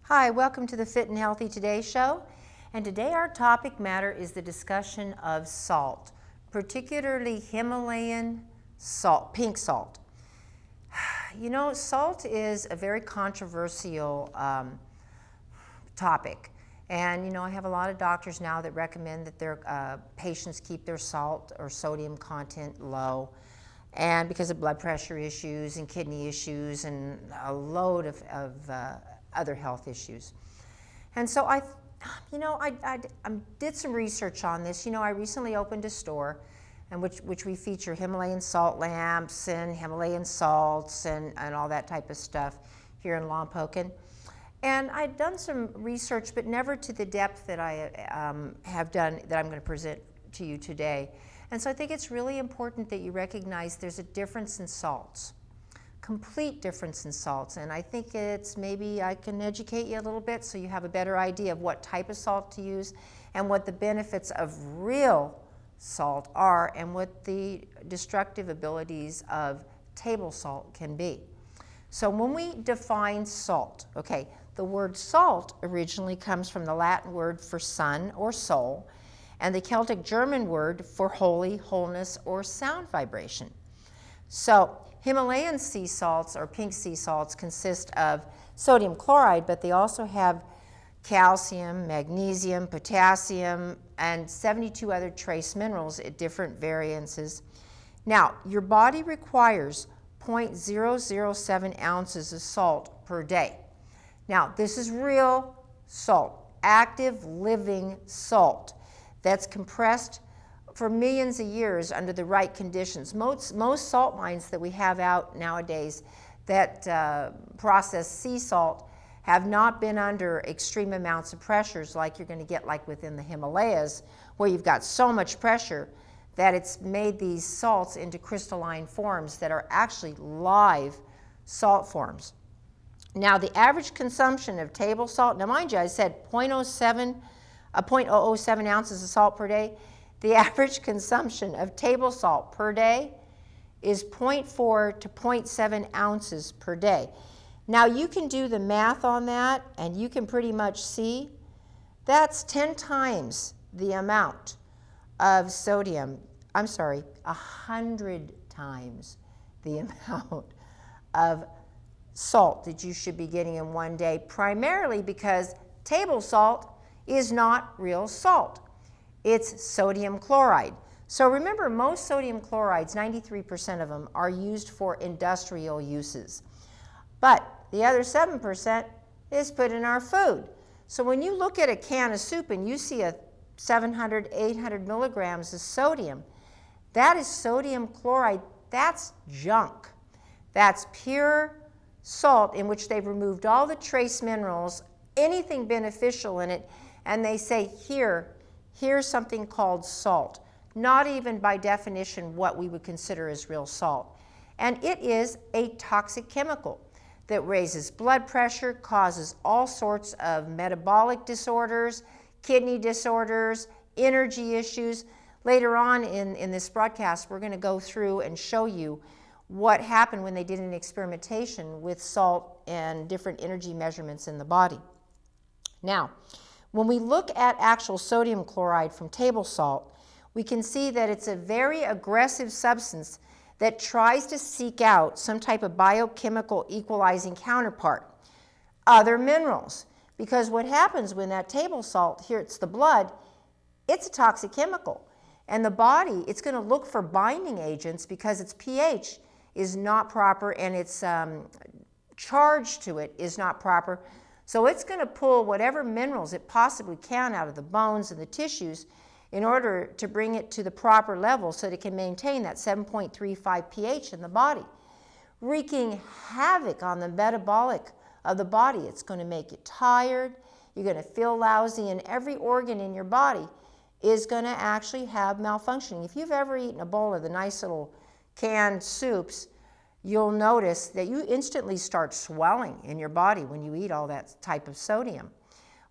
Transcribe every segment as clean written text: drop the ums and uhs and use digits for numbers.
Hi, welcome to the Fit and Healthy Today show. And today our topic matter is the discussion of salt, particularly Himalayan salt, pink salt. You know, salt is a very controversial topic. And you know, I have a lot of doctors now that recommend that their patients keep their salt or sodium content low, and because of blood pressure issues and kidney issues and a load of other health issues. And so I did some research on this. You know, I recently opened a store in which we feature Himalayan salt lamps and Himalayan salts and all that type of stuff here in Lompoc. And I'd done some research, but never to the depth that I have done, that I'm going to present to you today. And so I think it's really important that you recognize there's a difference in salts, complete difference in salts. And I think maybe I can educate you a little bit so you have a better idea of what type of salt to use and what the benefits of real salt are and what the destructive abilities of table salt can be. So when we define salt, okay, the word salt originally comes from the Latin word for sun or soul, and the Celtic German word for holy, wholeness, or sound vibration. So Himalayan sea salts or pink sea salts consist of sodium chloride, but they also have calcium, magnesium, potassium, and 72 other trace minerals at different variances. Now, your body requires 0.007 ounces of salt per day. Now, this is real salt, active, living salt that's compressed for millions of years under the right conditions. Most salt mines that we have out nowadays that process sea salt have not been under extreme amounts of pressures like you're going to get like within the Himalayas, where you've got so much pressure that it's made these salts into crystalline forms that are actually live salt forms. Now, the average consumption of table salt, now mind you, I said 0.007 ounces of salt per day. The average consumption of table salt per day is 0.4 to 0.7 ounces per day. Now, you can do the math on that, and you can pretty much see that's 10 times the amount of sodium. 100 times the amount of salt that you should be getting in one day, primarily because table salt is not real salt. It's sodium chloride. So remember, most sodium chlorides, 93% of them, are used for industrial uses. But the other 7% is put in our food. So when you look at a can of soup and you see a 700, 800 milligrams of sodium, that is sodium chloride. That's junk. That's pure salt in which they've removed all the trace minerals, anything beneficial in it, and they say, here's something called salt. Not even by definition what we would consider as real salt. And it is a toxic chemical that raises blood pressure, causes all sorts of metabolic disorders, kidney disorders, energy issues. Later on in this broadcast, we're going to go through and show you what happened when they did an experimentation with salt and different energy measurements in the body. Now, when we look at actual sodium chloride from table salt, we can see that it's a very aggressive substance that tries to seek out some type of biochemical equalizing counterpart, other minerals. Because what happens when that table salt hits the blood, it's a toxic chemical. And the body, it's going to look for binding agents because its pH is not proper and its charge to it is not proper. So it's going to pull whatever minerals it possibly can out of the bones and the tissues in order to bring it to the proper level so that it can maintain that 7.35 pH in the body, wreaking havoc on the metabolic of the body. It's going to make you tired, you're going to feel lousy, and every organ in your body is going to actually have malfunctioning. If you've ever eaten a bowl of the nice little canned soups, you'll notice that you instantly start swelling in your body when you eat all that type of sodium.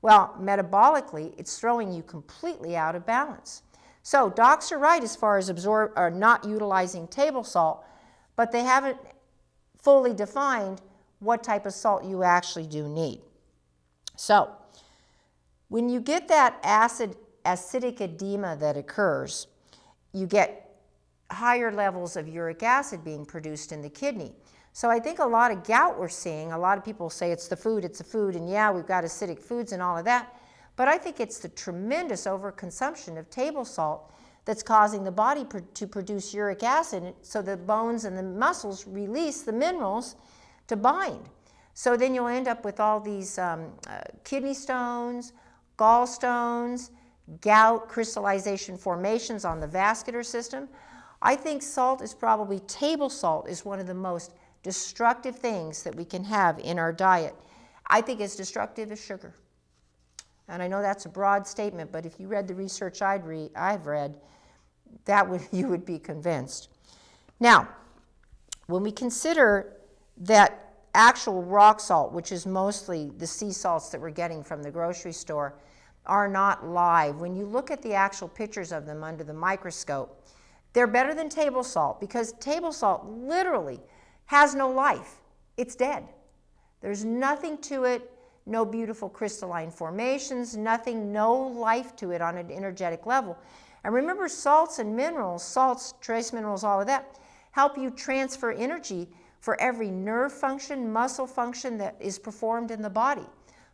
Well, metabolically, it's throwing you completely out of balance. So docs are right as far as not utilizing table salt, but they haven't fully defined what type of salt you actually do need. So when you get that acidic edema that occurs, you get higher levels of uric acid being produced in the kidney. So I think a lot of gout we're seeing, a lot of people say it's the food, and yeah, we've got acidic foods and all of that, but I think it's the tremendous overconsumption of table salt that's causing the body to produce uric acid, so the bones and the muscles release the minerals to bind. So then you'll end up with all these kidney stones, gallstones, gout, crystallization formations on the vascular system. I think salt is probably, table salt is one of the most destructive things that we can have in our diet. I think it's destructive as sugar. And I know that's a broad statement, but if you read the research I've read, you would be convinced. Now, when we consider that actual rock salt, which is mostly the sea salts that we're getting from the grocery store, are not live. When you look at the actual pictures of them under the microscope, they're better than table salt, because table salt literally has no life. It's dead. There's nothing to it, no beautiful crystalline formations, nothing, no life to it on an energetic level. And remember, salts and minerals, salts, trace minerals, all of that, help you transfer energy for every nerve function, muscle function that is performed in the body.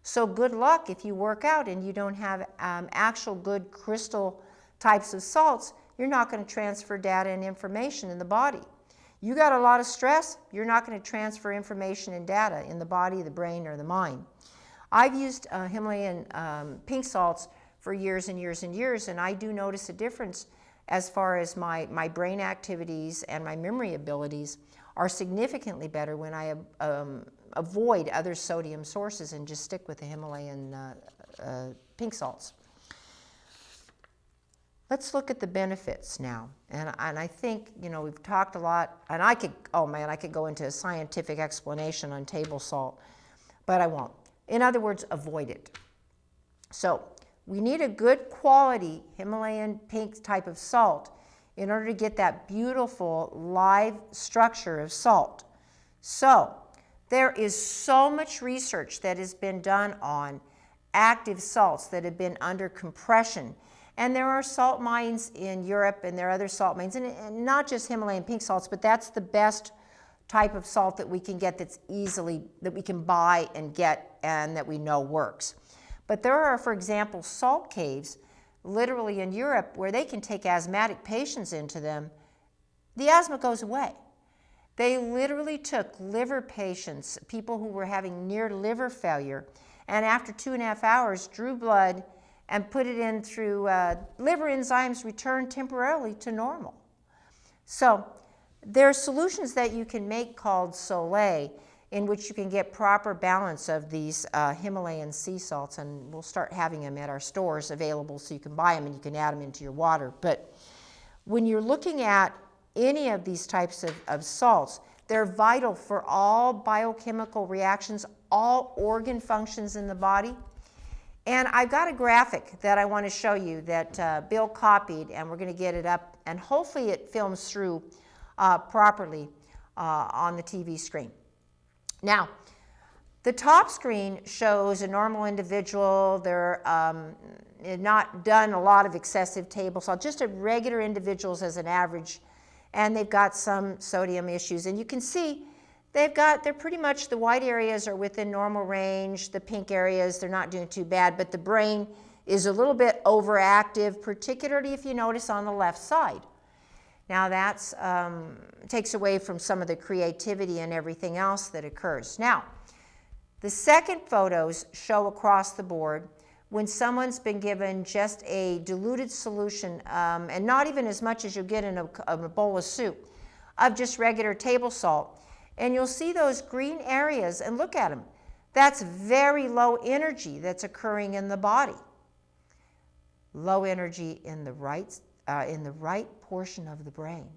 So good luck if you work out and you don't have actual good crystal types of salts. You're not going to transfer data and information in the body. You got a lot of stress, you're not going to transfer information and data in the body, the brain, or the mind. I've used Himalayan pink salts for years and years and years, and I do notice a difference as far as my brain activities and my memory abilities are significantly better when I avoid other sodium sources and just stick with the Himalayan pink salts. Let's look at the benefits now. And I think, we've talked a lot, and I could go into a scientific explanation on table salt, but I won't. In other words, avoid it. So we need a good quality Himalayan pink type of salt in order to get that beautiful live structure of salt. So there is so much research that has been done on active salts that have been under compression. And there are salt mines in Europe, and there are other salt mines, and not just Himalayan pink salts, but that's the best type of salt that we can get that we can buy and get and that we know works. But there are, for example, salt caves literally in Europe where they can take asthmatic patients into them. The asthma goes away. They literally took liver patients, people who were having near liver failure, and after 2.5 hours drew blood and put it in through liver enzymes returned temporarily to normal. So there are solutions that you can make called Soleil, in which you can get proper balance of these Himalayan sea salts, and we'll start having them at our stores available so you can buy them and you can add them into your water. But when you're looking at any of these types of salts, they're vital for all biochemical reactions, all organ functions in the body. And I've got a graphic that I want to show you that Bill copied, and we're going to get it up, and hopefully it films through properly on the TV screen. Now, the top screen shows a normal individual. They're not done a lot of excessive table salt, just a regular individuals as an average, and they've got some sodium issues. And you can see they're pretty much, the white areas are within normal range, the pink areas, they're not doing too bad, but the brain is a little bit overactive, particularly if you notice on the left side. Now that's takes away from some of the creativity and everything else that occurs. Now, the second photos show across the board when someone's been given just a diluted solution, and not even as much as you get in a bowl of soup, of just regular table salt. And you'll see those green areas, and look at them. That's very low energy that's occurring in the body. Low energy in the right portion of the brain.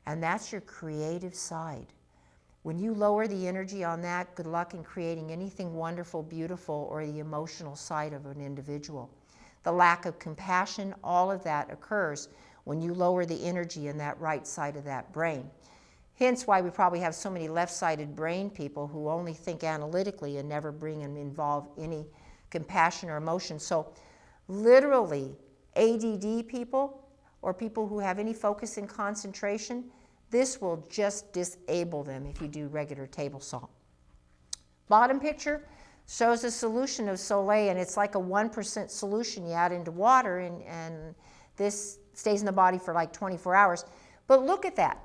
And that's your creative side. When you lower the energy on that, good luck in creating anything wonderful, beautiful, or the emotional side of an individual. The lack of compassion, all of that occurs when you lower the energy in that right side of that brain. Hence why we probably have so many left-sided brain people who only think analytically and never bring and involve any compassion or emotion. So literally, ADD people or people who have any focus and concentration, this will just disable them if you do regular table salt. Bottom picture shows a solution of Soleil, and it's like a 1% solution you add into water, and this stays in the body for like 24 hours. But look at that.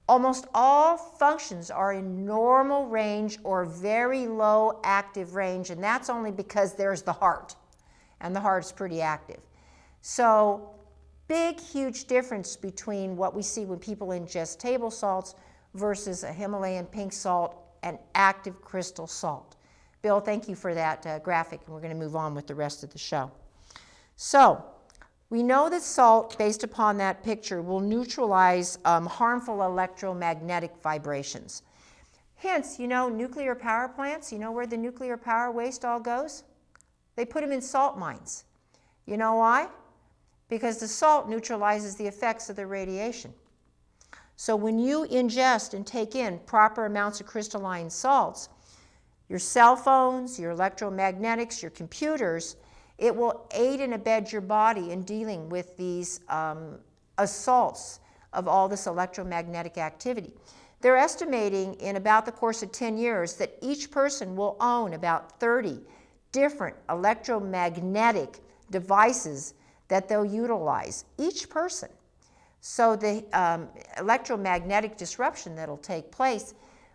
Almost all functions are in normal range or very low active range, and that's only because there's the heart, and the heart is pretty active. So big, huge difference between what we see when people ingest table salts versus a Himalayan pink salt and active crystal salt. Bill, thank you for that graphic, and we're going to move on with the rest of the show. So we know that salt, based upon that picture, will neutralize harmful electromagnetic vibrations. Hence, you know, nuclear power plants, you know where the nuclear power waste all goes? They put them in salt mines. You know why? Because the salt neutralizes the effects of the radiation. So when you ingest and take in proper amounts of crystalline salts, your cell phones, your electromagnetics, your computers, it will aid and abet your body in dealing with these assaults of all this electromagnetic activity. They're estimating in about the course of 10 years that each person will own about 30 different electromagnetic devices that they'll utilize, each person. So the electromagnetic disruption that'll take place,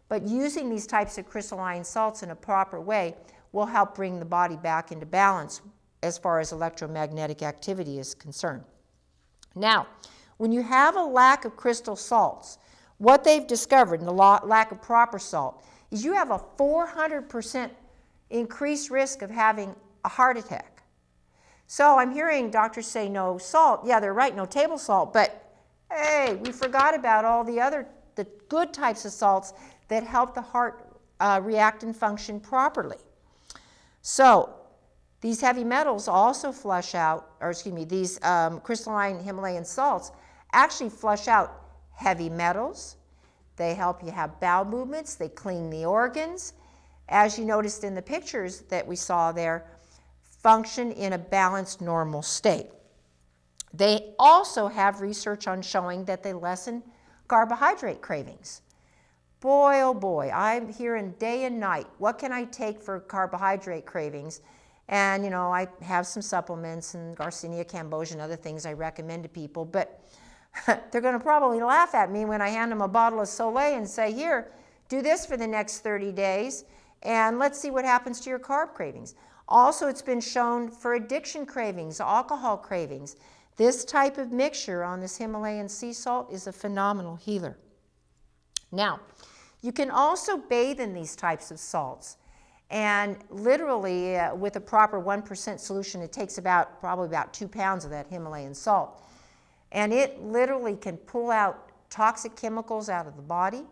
but using these types of crystalline salts in a proper way will help bring the body back into balance as far as electromagnetic activity is concerned. Now, when you have a lack of crystal salts, what they've discovered in the lack of proper salt is you have a 400% increased risk of having a heart attack. So I'm hearing doctors say no salt. Yeah, they're right, no table salt, but hey, we forgot about all the good types of salts that help the heart react and function properly. So these heavy metals also flush out, or excuse me, these crystalline Himalayan salts actually flush out heavy metals. They help you have bowel movements. They clean the organs. As you noticed in the pictures that we saw there, function in a balanced, normal state. They also have research on showing that they lessen carbohydrate cravings. Boy, oh boy, I'm hearing day and night, what can I take for carbohydrate cravings? And, you know, I have some supplements and Garcinia cambogia and other things I recommend to people, but they're going to probably laugh at me when I hand them a bottle of Soleil and say, here, do this for the next 30 days, and let's see what happens to your carb cravings. Also, it's been shown for addiction cravings, alcohol cravings. This type of mixture on this Himalayan sea salt is a phenomenal healer. Now, you can also bathe in these types of salts. And literally, with a proper 1% solution, it takes probably about 2 pounds of that Himalayan salt. And it literally can pull out toxic chemicals out of the body,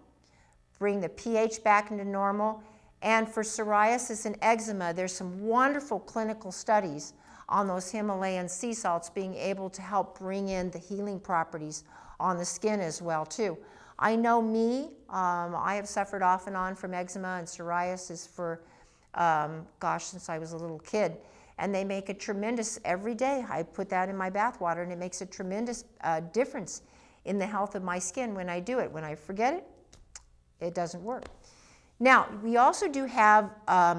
bring the pH back into normal. And for psoriasis and eczema, there's some wonderful clinical studies on those Himalayan sea salts being able to help bring in the healing properties on the skin as well, too. I know me, I have suffered off and on from eczema and psoriasis for since I was a little kid, and they make a tremendous, every day I put that in my bath water, and it makes a tremendous difference in the health of my skin when I do it. When I forget it, it doesn't work. Now, we also do have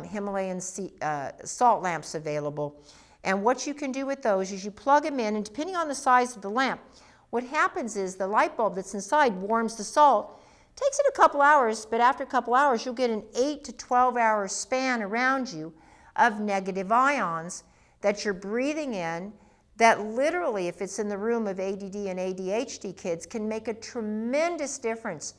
Himalayan salt lamps available, and what you can do with those is you plug them in, and depending on the size of the lamp, what happens is the light bulb that's inside warms the salt. Takes it a couple hours, but after a couple hours, you'll get an 8 to 12 hour span around you of negative ions that you're breathing in that literally, if it's in the room of ADD and ADHD kids, can make a tremendous difference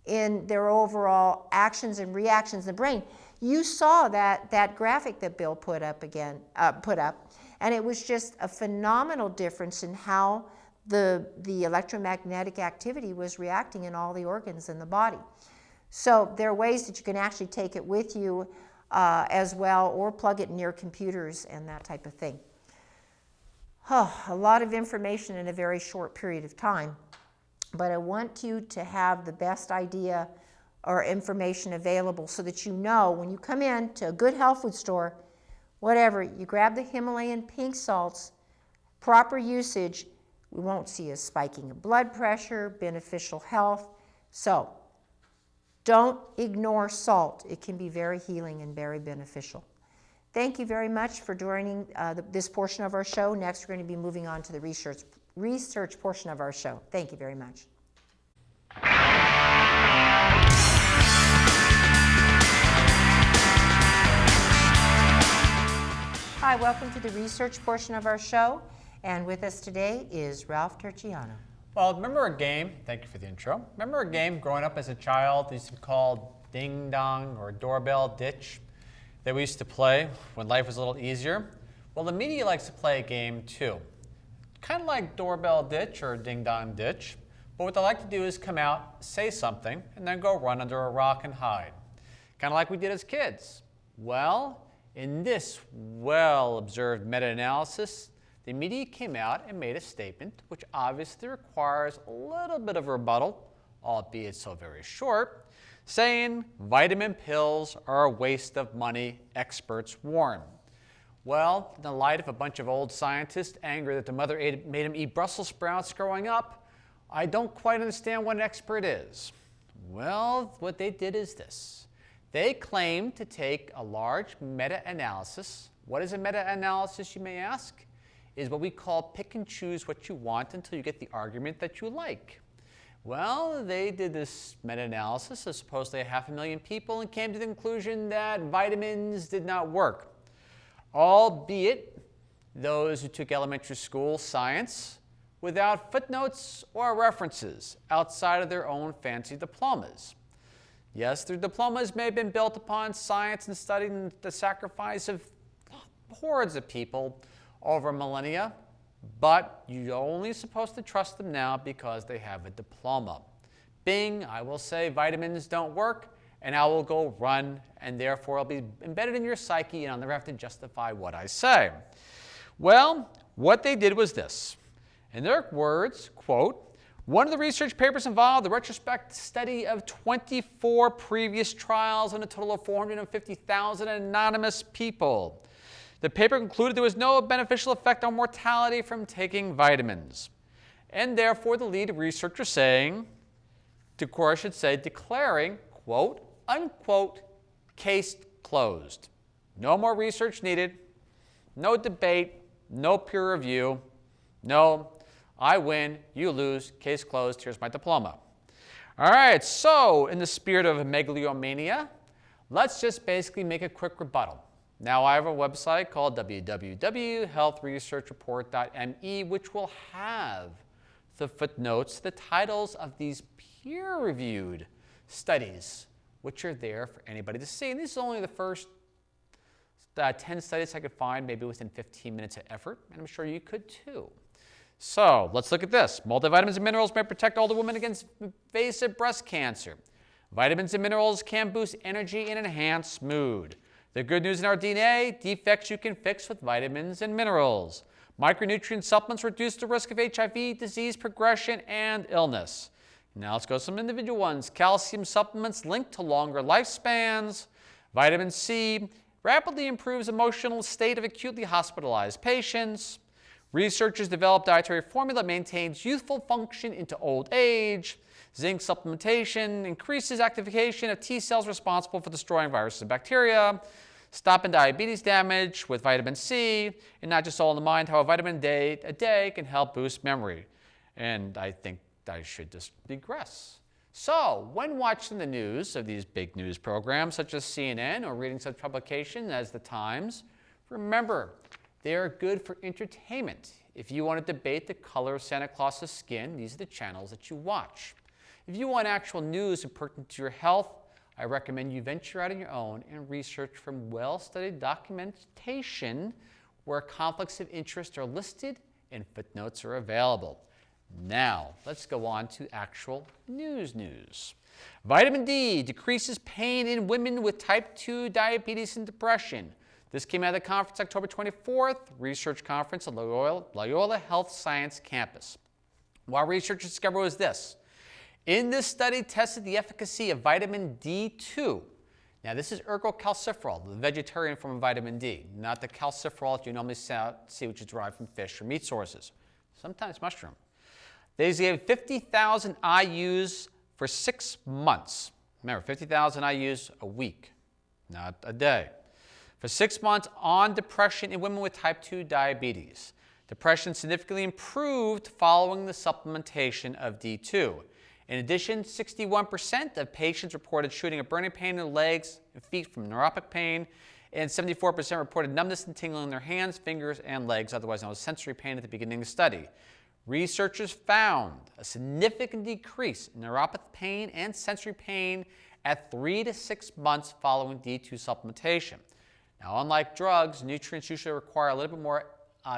in their overall actions and reactions in the brain. You saw that graphic that Bill put up, and it was just a phenomenal difference in how the electromagnetic activity was reacting in all the organs in the body. So there are ways that you can actually take it with you as well, or plug it near computers and that type of thing. A lot of information in a very short period of time, but I want you to have the best idea or information available so that you know when you come in to a good health food store, whatever. You grab the Himalayan pink salts, proper usage, we won't see a spiking of blood pressure, beneficial health. So don't ignore salt. It can be very healing and very beneficial. Thank you very much for joining this portion of our show. Next, we're going to be moving on to the research portion of our show. Thank you very much. Hi, welcome to the research portion of our show. And with us today is Ralph Turchiano. Well, remember a game, thank you for the intro. Remember a game growing up as a child, they used to be called Ding Dong or Doorbell Ditch, that we used to play when life was a little easier? Well, the media likes to play a game too. Kind of like Doorbell Ditch or Ding Dong Ditch, but what they like to do is come out, say something, and then go run under a rock and hide. Kind of like we did as kids. Well, in this well-observed meta-analysis, the media came out and made a statement which obviously requires a little bit of rebuttal, albeit so very short, saying vitamin pills are a waste of money, experts warn. Well, in the light of a bunch of old scientists angry that the mother made him eat Brussels sprouts growing up, I don't quite understand what an expert is. Well, what they did is this. They claimed to take a large meta-analysis. What is a meta-analysis, you may ask? Is what we call pick and choose what you want until you get the argument that you like. Well, they did this meta-analysis of supposedly 500,000 people and came to the conclusion that vitamins did not work. Albeit those who took elementary school science without footnotes or references outside of their own fancy diplomas. Yes, their diplomas may have been built upon science and studying the sacrifice of hordes of people over millennia, but you're only supposed to trust them now because they have a diploma. Bing, I will say vitamins don't work, and I will go run, and therefore I'll be embedded in your psyche, and I'll never have to justify what I say. Well, what they did was this. In their words, quote, one of the research papers involved the retrospective study of 24 previous trials on a total of 450,000 anonymous people. The paper concluded there was no beneficial effect on mortality from taking vitamins. And therefore, the lead researcher saying, or I should say, declaring, quote, unquote, case closed. No more research needed, no debate, no peer review, no, I win, you lose, case closed, here's my diploma. All right, so in the spirit of megalomania, let's just basically make a quick rebuttal. Now, I have a website called www.healthresearchreport.me, which will have the footnotes, the titles of these peer-reviewed studies, which are there for anybody to see. And this is only the first 10 studies I could find, maybe within 15 minutes of effort, and I'm sure you could too. So let's look at this. Multivitamins and minerals may protect older women against invasive breast cancer. Vitamins and minerals can boost energy and enhance mood. The good news in our DNA, defects you can fix with vitamins and minerals. Micronutrient supplements reduce the risk of HIV, disease progression, and illness. Now let's go to some individual ones. Calcium supplements linked to longer lifespans. Vitamin C rapidly improves emotional state of acutely hospitalized patients. Researchers develop dietary formula that maintains youthful function into old age. Zinc supplementation increases activation of T cells responsible for destroying viruses and bacteria. Stopping diabetes damage with vitamin C, and not just all in the mind, how a vitamin a day can help boost memory. And I think I should just digress. So, when watching the news of these big news programs such as CNN or reading such publications as The Times, remember, they are good for entertainment. If you want to debate the color of Santa Claus's skin, these are the channels that you watch. If you want actual news and pertinent to your health, I recommend you venture out on your own and research from well-studied documentation where conflicts of interest are listed and footnotes are available. Now, let's go on to actual news. Vitamin D decreases pain in women with type 2 diabetes and depression. This came out of the conference October 24th, research conference at Loyola Health Science Campus. What researchers discovered was this. In this study, tested the efficacy of vitamin D2. Now, this is ergocalciferol, the vegetarian form of vitamin D, not the calciferol that you normally see, which is derived from fish or meat sources, sometimes mushroom. They gave 50,000 IUs for 6 months. Remember, 50,000 IUs a week, not a day. For 6 months on depression in women with type 2 diabetes. Depression significantly improved following the supplementation of D2. In addition, 61% of patients reported shooting or burning pain in their legs and feet from neuropathic pain, and 74% reported numbness and tingling in their hands, fingers, and legs, otherwise known as sensory pain, at the beginning of the study. Researchers found a significant decrease in neuropathic pain and sensory pain at 3 to 6 months following D2 supplementation. Now, unlike drugs, nutrients usually require a little bit more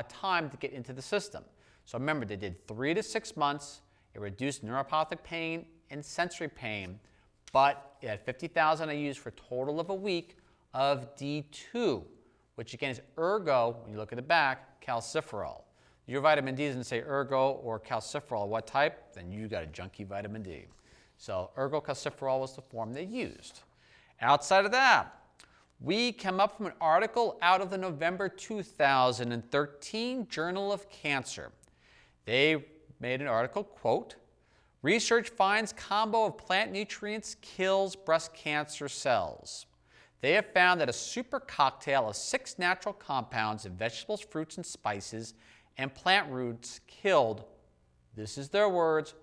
time to get into the system. So remember, they did 3 to 6 months. It reduced neuropathic pain and sensory pain, but it had 50,000 IUs for a total of a week of D2, which again is ergo, when you look at the back, calciferol. Your vitamin D doesn't say ergo or calciferol, what type, then you got a junky vitamin D. So ergocalciferol was the form they used. Outside of that, we came up from an article out of the November 2013 Journal of Cancer. They made an article, quote, research finds combo of plant nutrients kills breast cancer cells. They have found that a super cocktail of 6 natural compounds in vegetables, fruits, and spices and plant roots killed, this is their words,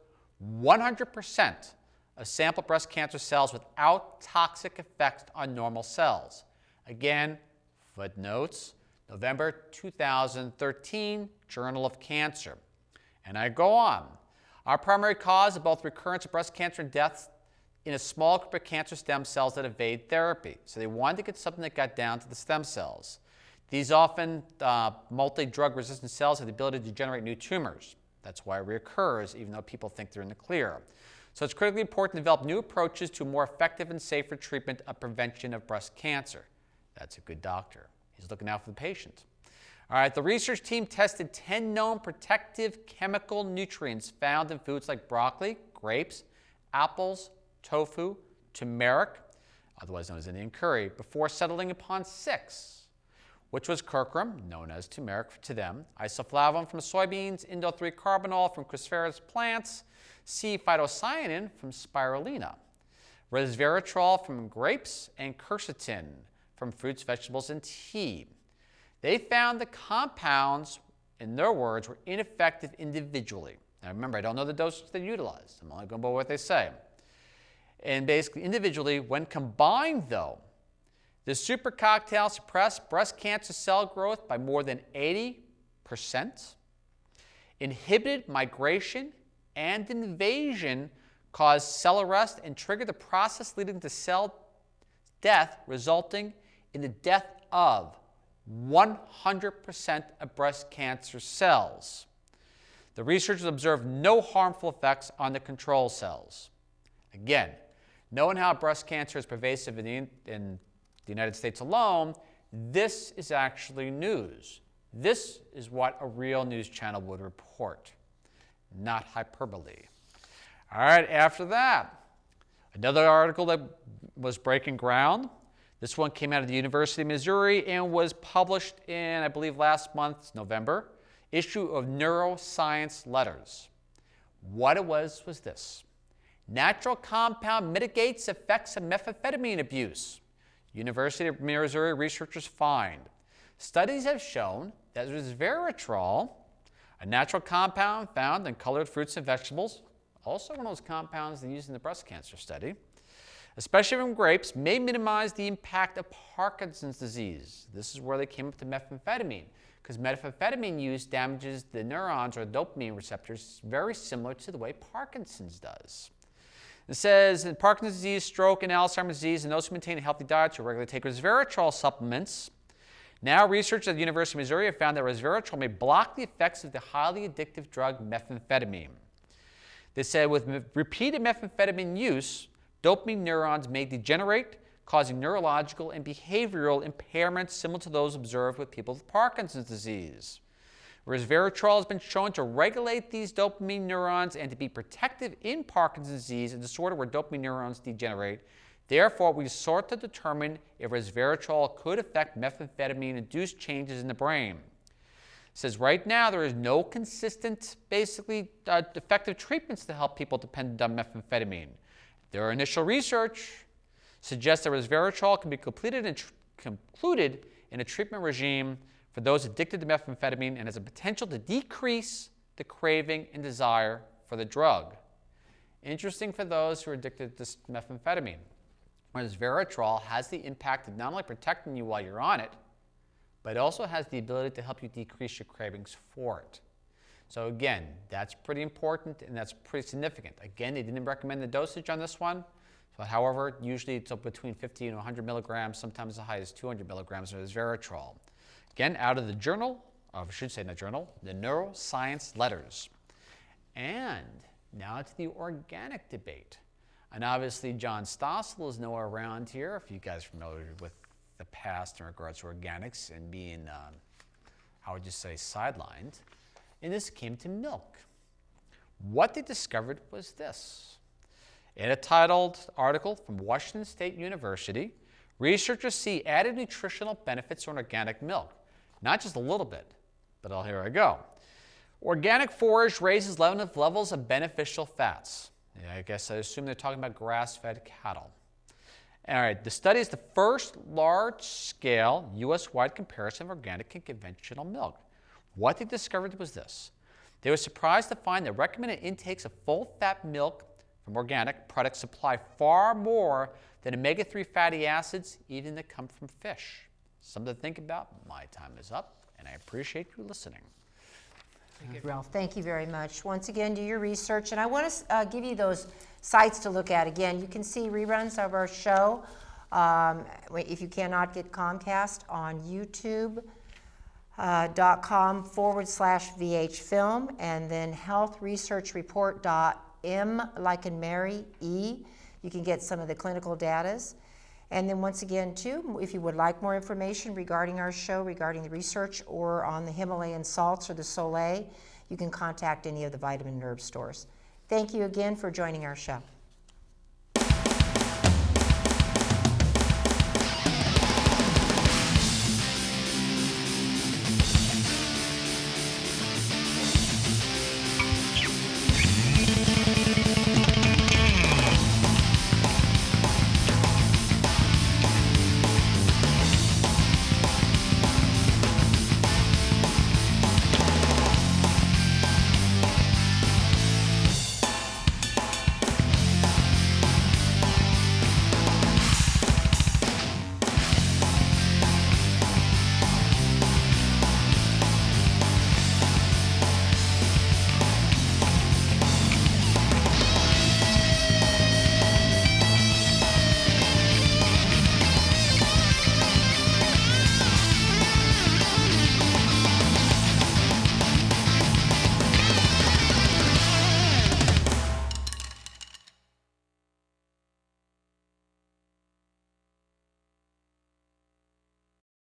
100% of sample breast cancer cells without toxic effects on normal cells. Again, footnotes, November 2013, Journal of Cancer. And I go on. Our primary cause of both recurrence of breast cancer and deaths in a small group of cancer stem cells that evade therapy. So they wanted to get something that got down to the stem cells. These often multi-drug resistant cells have the ability to generate new tumors. That's why it reoccurs, even though people think they're in the clear. So it's critically important to develop new approaches to more effective and safer treatment of prevention of breast cancer. That's a good doctor. He's looking out for the patient. All right, the research team tested 10 known protective chemical nutrients found in foods like broccoli, grapes, apples, tofu, turmeric, otherwise known as Indian curry, before settling upon 6, which was curcumin, known as turmeric to them, isoflavone from soybeans, indole-3-carbinol from cruciferous plants, C-phytocyanin from spirulina, resveratrol from grapes, and quercetin from fruits, vegetables, and tea. They found the compounds, in their words, were ineffective individually. Now remember, I don't know the doses they utilized. I'm only going by what they say. And basically, individually, when combined, though, the super cocktail suppressed breast cancer cell growth by more than 80%, inhibited migration and invasion, caused cell arrest, and triggered the process leading to cell death, resulting in the death of 100% of breast cancer cells. The researchers observed no harmful effects on the control cells. Again, knowing how breast cancer is pervasive in the United States alone, this is actually news. This is what a real news channel would report, not hyperbole. All right, after that, another article that was breaking ground. This one came out of the University of Missouri and was published in, I believe, last month's November issue of Neuroscience Letters. What it was this. Natural compound mitigates effects of methamphetamine abuse. University of Missouri researchers find. Studies have shown that resveratrol, a natural compound found in colored fruits and vegetables, also one of those compounds they used in the breast cancer study, especially from grapes, may minimize the impact of Parkinson's disease. This is where they came up to methamphetamine, because methamphetamine use damages the neurons or dopamine receptors very similar to the way Parkinson's does. It says in Parkinson's disease, stroke, and Alzheimer's disease, and those who maintain a healthy diet who regularly take resveratrol supplements. Now, researchers at the University of Missouri have found that resveratrol may block the effects of the highly addictive drug methamphetamine. They said with repeated methamphetamine use, dopamine neurons may degenerate, causing neurological and behavioral impairments similar to those observed with people with Parkinson's disease. Resveratrol has been shown to regulate these dopamine neurons and to be protective in Parkinson's disease, a disorder where dopamine neurons degenerate. Therefore, we sought to determine if resveratrol could affect methamphetamine-induced changes in the brain. It says right now there is no consistent, effective treatments to help people dependent on methamphetamine. Their initial research suggests that resveratrol can be included in a treatment regime for those addicted to methamphetamine and has a potential to decrease the craving and desire for the drug. Interesting for those who are addicted to methamphetamine. Resveratrol has the impact of not only protecting you while you're on it, but it also has the ability to help you decrease your cravings for it. So again, that's pretty important and that's pretty significant. Again, they didn't recommend the dosage on this one, but however, usually it's between 50 and 100 milligrams, sometimes as high as 200 milligrams of resveratrol. Again, out of the journal, I should say not journal, the Neuroscience Letters. And now to the organic debate. And obviously, John Stossel is nowhere around here, if you guys are familiar with the past in regards to organics and being, how would you say, sidelined. And this came to milk. What they discovered was this. In a titled article from Washington State University, researchers see added nutritional benefits on organic milk. Not just a little bit, but here I go. Organic forage raises levels of beneficial fats. Yeah, I guess I assume they're talking about grass-fed cattle. All right, the study is the first large-scale U.S.-wide comparison of organic and conventional milk. What they discovered was this. They were surprised to find that recommended intakes of full-fat milk from organic products supply far more than omega-3 fatty acids, even that come from fish. Something to think about. My time is up, and I appreciate you listening. Ralph, thank you very much. Once again, do your research, and I want to give you those sites to look at. Again, you can see reruns of our show if you cannot get Comcast on youtube.com/VHFilm, and then healthresearchreport.m like in Mary E. You can get some of the clinical datas. And then once again, too, if you would like more information regarding our show, regarding the research, or on the Himalayan salts or the Soleil, you can contact any of the vitamin and herb stores. Thank you again for joining our show.